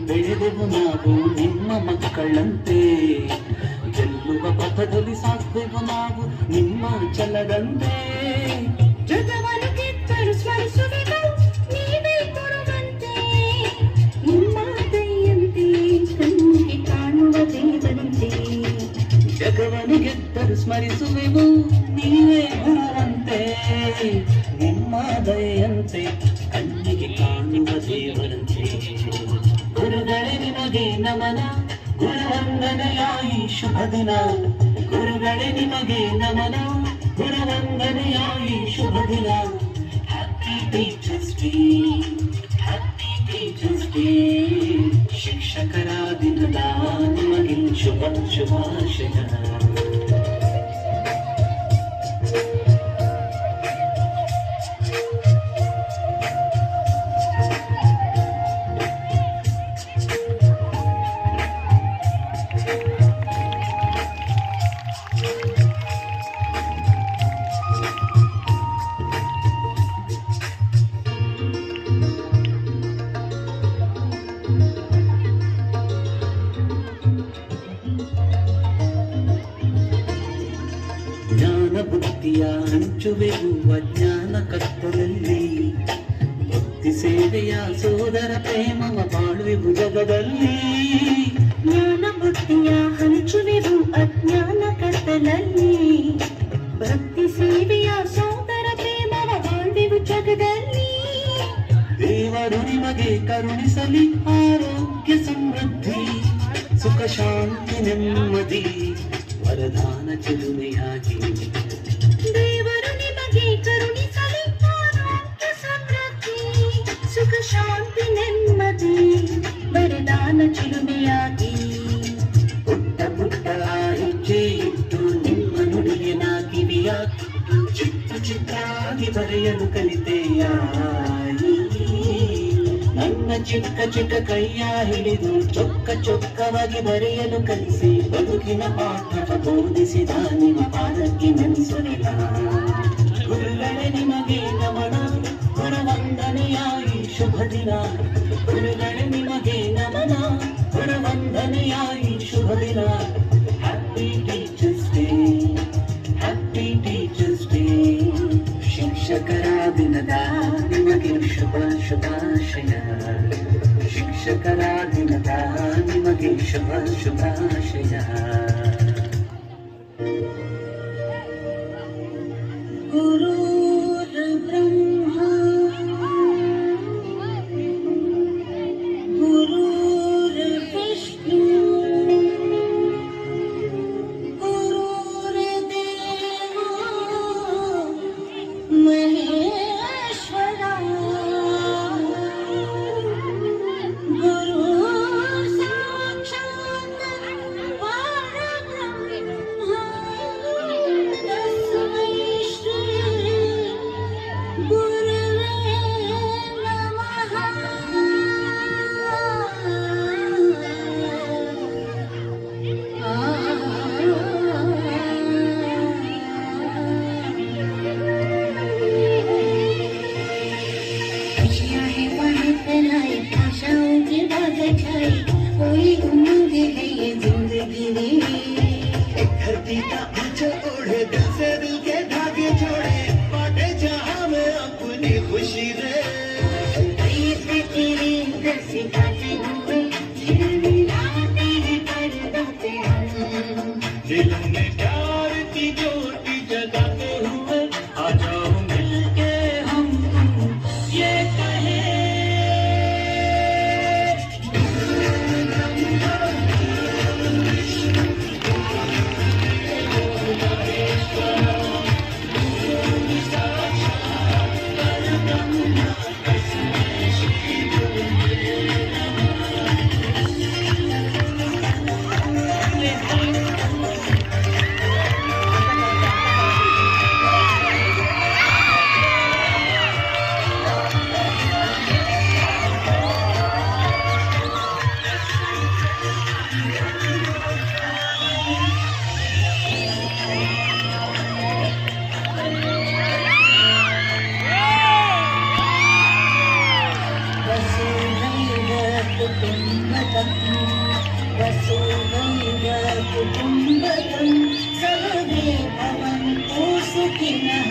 ಬೆಳೆದೆವು ನಾವು ನಿಮ್ಮ ಮಕ್ಕಳಂತೆ. ಗೆಲ್ಲುವ ಪಥದಲ್ಲಿ ಸಾಗುವೆವು ನಾವು ನಿಮ್ಮ ಛಲದಂತೆ. ಜಗವನ್ನು ಗೆದ್ದರು ಸ್ಮರಿಸುವೆವು ನೀವೇ ಕೊಡುವಂತೆ. ನಿಮ್ಮ ದಯೆಯಂತೆ ಕಣ್ಣಿಗೆ ಕಾಣುವ ದೇವರಂತೆ. ಜಗವನ್ನು ಗೆದ್ದರು ಸ್ಮರಿಸುವೆವು ನೀವೇ ಗುರುವಂತೆ. ನಿಮ್ಮ ದಯೆಯಂತೆ ಕಣ್ಣಿಗೆ ಕಾಣುವ ದೇವರಂತೆ. ಗುರುಗಳೇ ನಿಮಗೆ ನಮನ, ಗುರುವಂದನೆಯ ಈ ಶುಭ ದಿನ. ಗುರುಗಳೇ ನಿಮಗೆ ನಮನ, ಗುರುವಂದನೆಯ ಈ ಶುಭ ದಿನ. Happy teachers day, happy teachers day. ಶಿಕ್ಷಕರ ದಿನದ ನಿಮಗೆ ಶುಭ ಶುಭಾಶಯ. ಜ್ಞಾನ ಬುದ್ಧಿಯ ಹಂಚುವೆವು ಅಜ್ಞಾನ ಕತ್ತಲಲ್ಲಿ. ಭಕ್ತಿ ಸೇವೆಯ ಸೋದರ ಪ್ರೇಮವ ಬಾಳುವೆವು ಜಗದಲ್ಲಿ. ಜ್ಞಾನ ಬುದ್ಧಿಯ ಹಂಚುವೆವು ಅಜ್ಞಾನ ಕತ್ತಲಲ್ಲಿ. ಭಕ್ತಿ ಸೇವೆಯ ಸೋದರ ಪ್ರೇಮವ ಬಾಳುವೆವು ಜಗದಲ್ಲಿ. ದೇವರು ನಿಮಗೆ ಕರುಣಿಸಲಿ ಆರೋಗ್ಯ ಸಮೃದ್ಧಿ, ಸುಖ ಶಾಂತಿ ನೆಮ್ಮದಿ ವರದಾನ ಚಿಲುಮೆಯಾಗಿ. ದೇವರು ನಿಮಗೆ ಕರುಣಿಸಲಿ ಆರೋಗ್ಯ ಸಮೃದ್ಧಿ, ಸುಖ ಶಾಂತಿ ನೆಮ್ಮದಿ ವರದಾನ ಚಿಲುಮೆಯಾಗಿ. ಪುಟ್ಟ ಪುಟ್ಟ ಹೆಜ್ಜೆ ಇಟ್ಟು ನಿಮ್ಮ ನುಡಿಯನ ಕಿವಿಯ ಚಿಕ್ಕ ಚಿಕ್ಕಾಗಿ ಬರೆಯಲು ಕಲಿತೆಯ. ನನ್ನ ಚಿಕ್ಕ ಚಿಕ್ಕ ಕೈಯ ಹಿಡಿದು ಚೊಕ್ಕ ಚೊಕ್ಕವಾಗಿ ಬರೆಯಲು ಕಲಿಸಿ ಬದುಕಿನ ಪಾಠವ ಬೋಧಿಸಿದ ನಿಮ್ಮ ಪಾದಕ್ಕೆ ನಮಿಸುವಿಲ್ಲ. ಗುರುಗಳೇ ನಿಮಗೆ ನಮನ, ಗುರುವಂದನೆಯ ಈ ಶುಭ ದಿನ. ಗುರುಗಳೇ ನಿಮಗೆ ನಮನ, ಗುರುವಂದನೆಯ ಈ ಶುಭ ದಿನ. Happy teachers day, happy teachers day. ಶಿಕ್ಷಕರ ದಿನದ ನಿಮಗೆ ಶುಭ ಶುಭಾಶಯ. ಶಿಕ್ಷಕರ ದಿನದ ನಿಮಗೆ ಶುಭ ಶುಭಾಶಯ. ಗುರುರ್ ಬ್ರಹ್ಮ ಗುರುರ್ ವಿಷ್ಣು ಗುರುರ್ದೇವೋ ಮಹೇಶ್ವರ. ಗುರು ಸಾಕ್ಷಾತ್ ಪರಬ್ರಹ್ಮ ತಸ್ಮೈ ಶ್ರೀ ಗುರುವೇ ನಮಃ. खुशियाँ हैं बाहर फैलाई, आशाओं की बातें छाई, कोई उम्मीद है ये जिंदगी में. एक धरती का आंचल ओढ़े, दिल से दिल के धागे जोड़े, बांटे जहां में अपनी खुशी रे. ऐसे तेरे दर से गाते हुए झिलमिलाते हैं पर्दों पे हम. दिलों में प्यार की ज्योति जगाते हुए आ जाओ मिलके हम ये कहें. बस रंग तुम शतम् वसुधैव कुटुम्बकं सर्वे भवन्तु सुखिनः